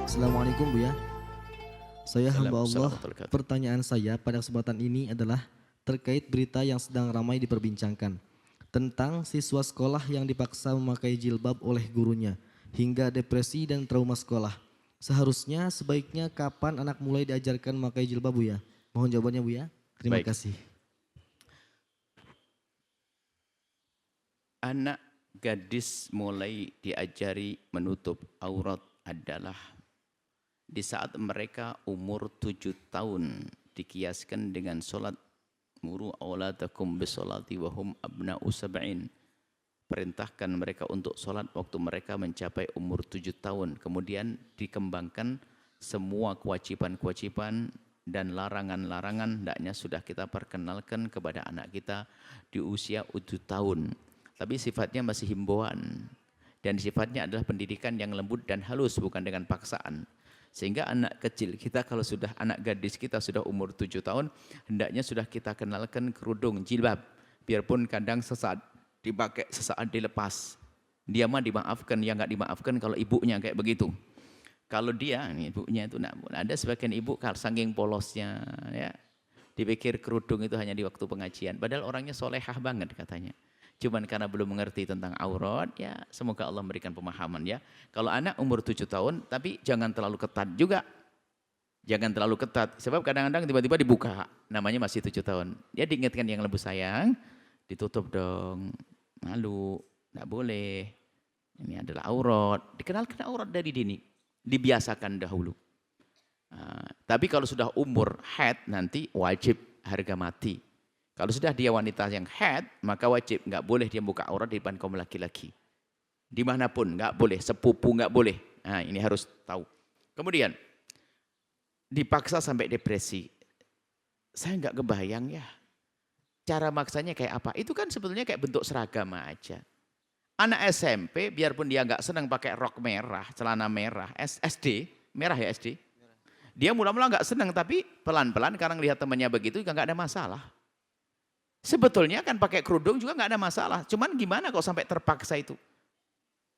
Assalamualaikum Bu ya. Saya hamba Allah. Assalamualaikum. Pertanyaan saya pada kesempatan ini adalah terkait berita yang sedang ramai diperbincangkan tentang siswa sekolah yang dipaksa memakai jilbab oleh gurunya hingga depresi dan trauma sekolah. Seharusnya sebaiknya kapan anak mulai diajarkan memakai jilbab Bu ya? Mohon jawabannya Bu ya. Terima Baik. kasih. Anak gadis mulai diajari menutup aurat adalah di saat mereka umur 7 tahun, dikiaskan dengan solat. Muru auladakum bisolati wahum abna'u sab'in. Perintahkan mereka untuk solat waktu mereka mencapai umur 7 tahun. Kemudian dikembangkan semua kewajiban-kewajiban dan larangan-larangan hendaknya sudah kita perkenalkan kepada anak kita di usia 7 tahun. Tapi sifatnya masih himbauan. Dan sifatnya adalah pendidikan yang lembut dan halus, bukan dengan paksaan. Sehingga anak kecil kita, kalau sudah anak gadis kita sudah umur 7 tahun, hendaknya sudah kita kenalkan kerudung, jilbab. Biarpun kadang sesaat dipakai, sesaat dilepas. Dia mah dimaafkan, yang nggak dimaafkan kalau ibunya kayak begitu. Kalau dia, ibunya itu, ada sebagian ibu kalau saking polosnya, ya, dipikir kerudung itu hanya di waktu pengajian. Padahal orangnya solehah banget katanya. Cuman karena belum mengerti tentang aurat, ya semoga Allah memberikan pemahaman ya. Kalau anak umur 7 tahun, tapi jangan terlalu ketat juga. Jangan terlalu ketat, sebab kadang-kadang tiba-tiba dibuka, namanya masih 7 tahun. Dia diingatkan yang lembu sayang, ditutup dong, malu, nggak boleh. Ini adalah aurat, dikenalkan aurat dari dini, dibiasakan dahulu. Tapi kalau sudah umur haid nanti wajib harga mati. Kalau sudah dia wanita yang haid, maka wajib, nggak boleh dia buka aurat di depan kaum laki-laki. Dimanapun, nggak boleh, sepupu nggak boleh. Nah, ini harus tahu. Kemudian, dipaksa sampai depresi. Saya nggak kebayang ya, cara maksanya kayak apa. Itu kan sebetulnya kayak bentuk seragam aja. Anak SMP, biarpun dia nggak senang pakai rok merah, celana merah, SD, merah ya SD. Dia mula-mula nggak senang, tapi pelan-pelan karena lihat temannya begitu, nggak ada masalah. Sebetulnya kan pakai kerudung juga nggak ada masalah. Cuman gimana kalau sampai terpaksa itu?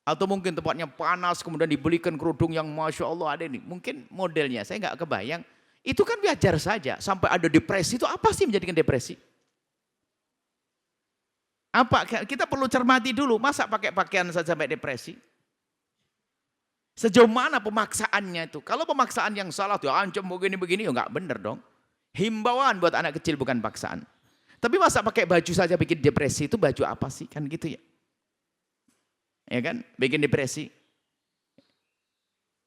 Atau mungkin tempatnya panas kemudian dibelikan kerudung yang Masya Allah ada ini. Mungkin modelnya saya nggak kebayang. Itu kan wajar saja. Sampai ada depresi itu apa sih menjadikan depresi? Apa? Kita perlu cermati dulu. Masa pakai pakaian saja sampai depresi? Sejauh mana pemaksaannya itu? Kalau pemaksaan yang salah, tuh ancam begini-begini, ya nggak bener dong. Himbauan buat anak kecil bukan paksaan. Tapi masa pakai baju saja bikin depresi, itu baju apa sih? Kan gitu ya. Ya kan? Bikin depresi.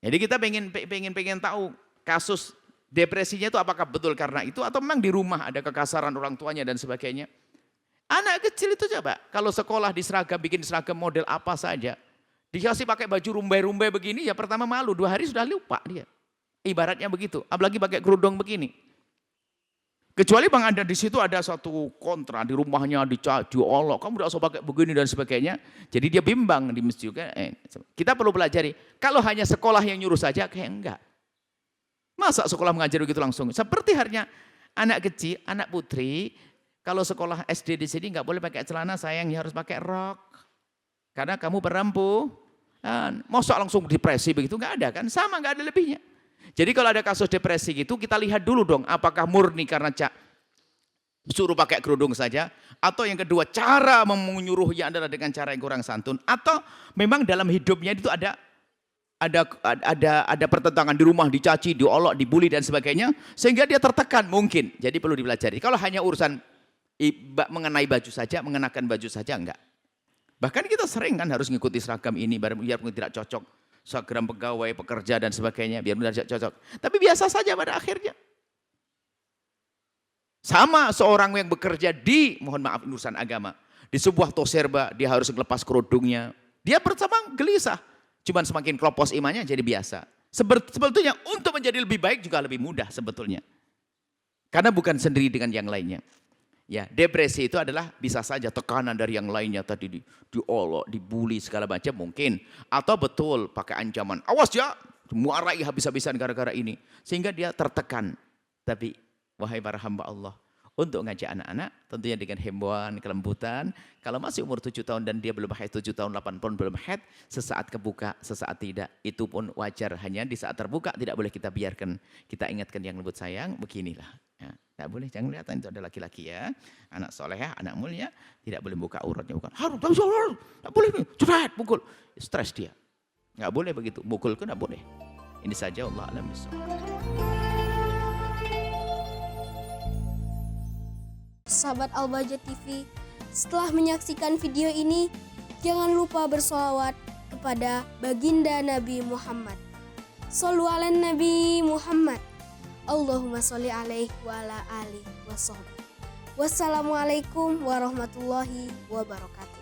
Jadi kita pengen tahu kasus depresinya itu apakah betul karena itu atau memang di rumah ada kekasaran orang tuanya dan sebagainya. Anak kecil itu coba, kalau sekolah diseragam, bikin seragam model apa saja. Dikasih pakai baju rumbai-rumbai begini, ya pertama malu, 2 hari sudah lupa dia. Ibaratnya begitu, apalagi pakai kerudung begini. Kecuali bang ada di situ ada satu kontra di rumahnya dicaci, Allah kamu udah usah pakai begini dan sebagainya. Jadi dia bimbang di masjid juga. Kita perlu pelajari. Kalau hanya sekolah yang nyuruh saja kayak enggak. Masa sekolah mengajar begitu langsung? Seperti halnya anak kecil, anak putri, kalau sekolah SD di sini enggak boleh pakai celana sayang, harus pakai rok. Karena kamu perempuan. Masa langsung depresi begitu enggak ada kan? Sama enggak ada lebihnya. Jadi kalau ada kasus depresi gitu, kita lihat dulu dong, apakah murni karena suruh pakai kerudung saja, atau yang kedua cara menyuruhnya adalah dengan cara yang kurang santun, atau memang dalam hidupnya itu ada pertentangan di rumah, dicaci, diolok, dibully dan sebagainya, sehingga dia tertekan mungkin. Jadi perlu dipelajari. Kalau hanya urusan mengenai baju saja, mengenakan baju saja enggak. Bahkan kita sering kan harus mengikuti seragam ini, biarpun tidak cocok. Seragam pegawai, pekerja dan sebagainya, biar benar cocok. Tapi biasa saja pada akhirnya. Sama seorang yang bekerja di, mohon maaf urusan agama, di sebuah toserba, dia harus melepas kerudungnya. Dia pertama gelisah, cuman semakin kelopos imannya jadi biasa. Sebetulnya untuk menjadi lebih baik juga lebih mudah sebetulnya. Karena bukan sendiri dengan yang lainnya. Ya, depresi itu adalah bisa saja tekanan dari yang lainnya tadi diolok, dibully segala macam mungkin, atau betul pakai ancaman, awas ya, muarai habis-habisan gara-gara ini, sehingga dia tertekan. Tapi wahai para hamba Allah, Untuk ngajak anak-anak, tentunya dengan himbauan, kelembutan. Kalau masih umur 7 tahun dan dia belum haid, 7 tahun, 8 tahun belum haid, sesaat kebuka, sesaat tidak. Itu pun wajar, hanya di saat terbuka tidak boleh kita biarkan. Kita ingatkan yang lembut, sayang, beginilah. Ya, tidak boleh, jangan kelihatan itu ada laki-laki ya. Anak soleh, anak mulia, tidak boleh buka auratnya. Bukan, harus, tidak boleh, cepat, pukul. Stres dia. Nggak boleh begitu, mukul kan nggak boleh. Ini saja, Allah alam bisawab. Sahabat Al-Bahjah TV, setelah menyaksikan video ini, jangan lupa bersolawat kepada baginda Nabi Muhammad. Shollu ala Nabi Muhammad. Allahumma sholli alaihi wa ala alihi wa sahbihi. Wassalamualaikum warahmatullahi wabarakatuh.